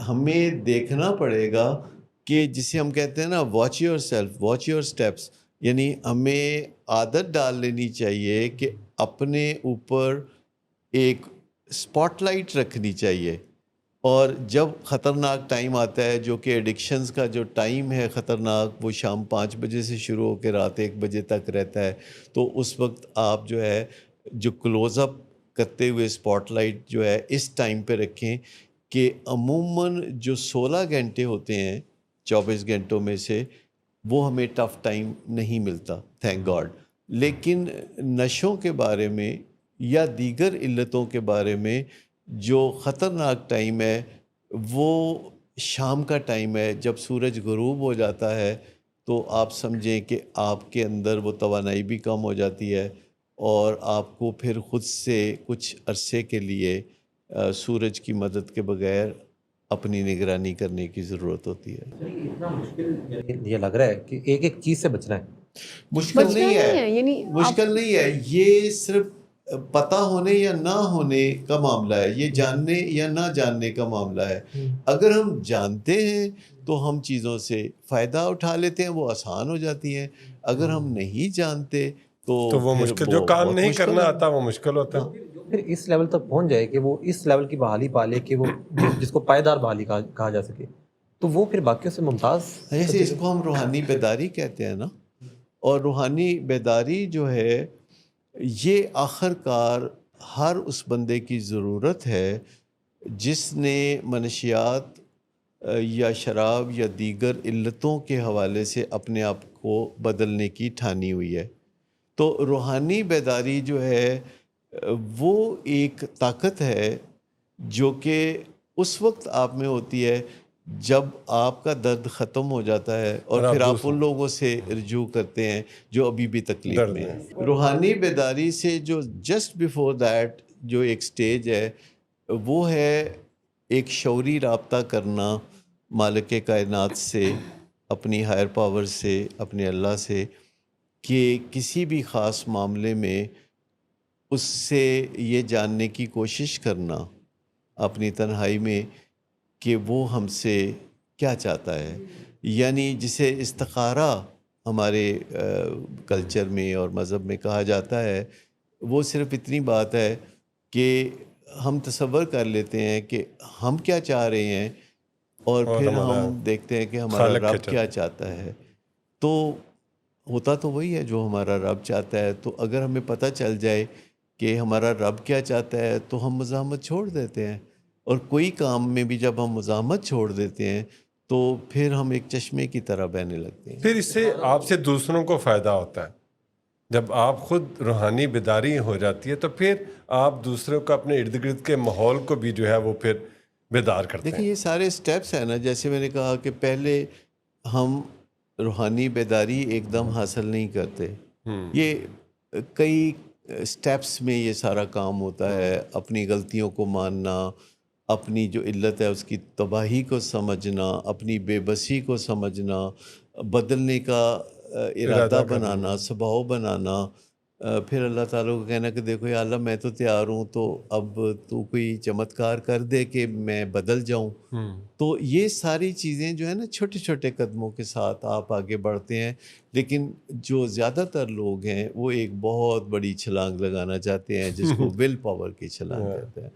ہمیں دیکھنا پڑے گا کہ جسے ہم کہتے ہیں نا watch your self, watch your steps, یعنی ہمیں عادت ڈال لینی چاہیے کہ اپنے اوپر ایک اسپاٹ لائٹ رکھنی چاہیے. اور جب خطرناک ٹائم آتا ہے جو کہ ایڈکشنز کا جو ٹائم ہے خطرناک، وہ شام 5 بجے سے شروع ہو کے رات 1 بجے تک رہتا ہے، تو اس وقت آپ جو ہے جو کلوز اپ کرتے ہوئے اسپاٹ لائٹ جو ہے اس ٹائم پہ رکھیں کہ عموماً جو 16 گھنٹے ہوتے ہیں 24 گھنٹوں میں سے وہ ہمیں ٹف ٹائم نہیں ملتا، تھینک گاڈ. لیکن نشوں کے بارے میں یا دیگر علتوں کے بارے میں جو خطرناک ٹائم ہے وہ شام کا ٹائم ہے، جب سورج غروب ہو جاتا ہے تو آپ سمجھیں کہ آپ کے اندر وہ توانائی بھی کم ہو جاتی ہے اور آپ کو پھر خود سے کچھ عرصے کے لیے سورج کی مدد کے بغیر اپنی نگرانی کرنے کی ضرورت ہوتی ہے. اتنا مشکل یہ لگ رہا ہے کہ ایک ایک چیز سے بچنا ہے. مشکل نہیں ہے، یعنی مشکل نہیں ہے، یہ صرف پتہ ہونے یا نہ ہونے کا معاملہ ہے، یہ جاننے یا نہ جاننے کا معاملہ ہے. اگر ہم جانتے ہیں تو ہم چیزوں سے فائدہ اٹھا لیتے ہیں، وہ آسان ہو جاتی ہیں. اگر ہم نہیں جانتے تو وہ پھر مشکل، جو کام بہت نہیں مشکل کرنا ہے. آتا وہ مشکل ہوتا ہے. پھر اس لیول تک پہنچ جائے کہ وہ اس لیول کی بحالی پا لے کہ وہ جس کو پائیدار بحالی کہا جا سکے، تو وہ پھر باقیوں سے ممتاز. جیسے اس کو ہم روحانی بیداری کہتے ہیں نا، اور روحانی بیداری جو ہے یہ آخر کار ہر اس بندے کی ضرورت ہے جس نے منشیات یا شراب یا دیگر علتوں کے حوالے سے اپنے آپ کو بدلنے کی ٹھانی ہوئی ہے. تو روحانی بیداری جو ہے وہ ایک طاقت ہے جو کہ اس وقت آپ میں ہوتی ہے جب آپ کا درد ختم ہو جاتا ہے اور پھر آپ ان لوگوں سے رجوع کرتے ہیں جو ابھی بھی تکلیف میں ہیں. روحانی بیداری سے جو جسٹ بیفور دیٹ جو ایک سٹیج ہے وہ ہے ایک شعوری رابطہ کرنا مالک کائنات سے، اپنی ہائر پاور سے، اپنے اللہ سے، کہ کسی بھی خاص معاملے میں اس سے یہ جاننے کی کوشش کرنا اپنی تنہائی میں کہ وہ ہم سے کیا چاہتا ہے. یعنی جسے استخارہ ہمارے کلچر میں اور مذہب میں کہا جاتا ہے، وہ صرف اتنی بات ہے کہ ہم تصور کر لیتے ہیں کہ ہم کیا چاہ رہے ہیں اور پھر ہم دیکھتے ہیں کہ ہمارا رب کیا چاہتا ہے. تو ہوتا تو وہی ہے جو ہمارا رب چاہتا ہے. تو اگر ہمیں پتہ چل جائے کہ ہمارا رب کیا چاہتا ہے تو ہم مزاحمت چھوڑ دیتے ہیں، اور کوئی کام میں بھی جب ہم مزاحمت چھوڑ دیتے ہیں تو پھر ہم ایک چشمے کی طرح بہنے لگتے ہیں. پھر اس سے آپ سے دوسروں کو فائدہ ہوتا ہے. جب آپ خود روحانی بیداری ہو جاتی ہے تو پھر آپ دوسروں کو اپنے ارد گرد کے ماحول کو بھی جو ہے وہ پھر بیدار کرتے ہیں. دیکھیں یہ سارے سٹیپس ہیں نا، جیسے میں نے کہا کہ پہلے ہم روحانی بیداری ایک دم حاصل نہیں کرتے، یہ کئی سٹیپس میں یہ سارا کام ہوتا ہے. اپنی غلطیوں کو ماننا، اپنی جو علت ہے اس کی تباہی کو سمجھنا، اپنی بے بسی کو سمجھنا، بدلنے کا ارادہ بنانا، سباؤ بنانا، پھر اللہ تعالیٰ کو کہنا کہ دیکھو یا اللہ میں تو تیار ہوں، تو اب تو کوئی چمتکار کر دے کہ میں بدل جاؤں. تو یہ ساری چیزیں جو ہے نا چھوٹے چھوٹے قدموں کے ساتھ آپ آگے بڑھتے ہیں. لیکن جو زیادہ تر لوگ ہیں وہ ایک بہت بڑی چھلانگ لگانا چاہتے ہیں جس کو ول پاور کی چھلانگ کہتے ہیں.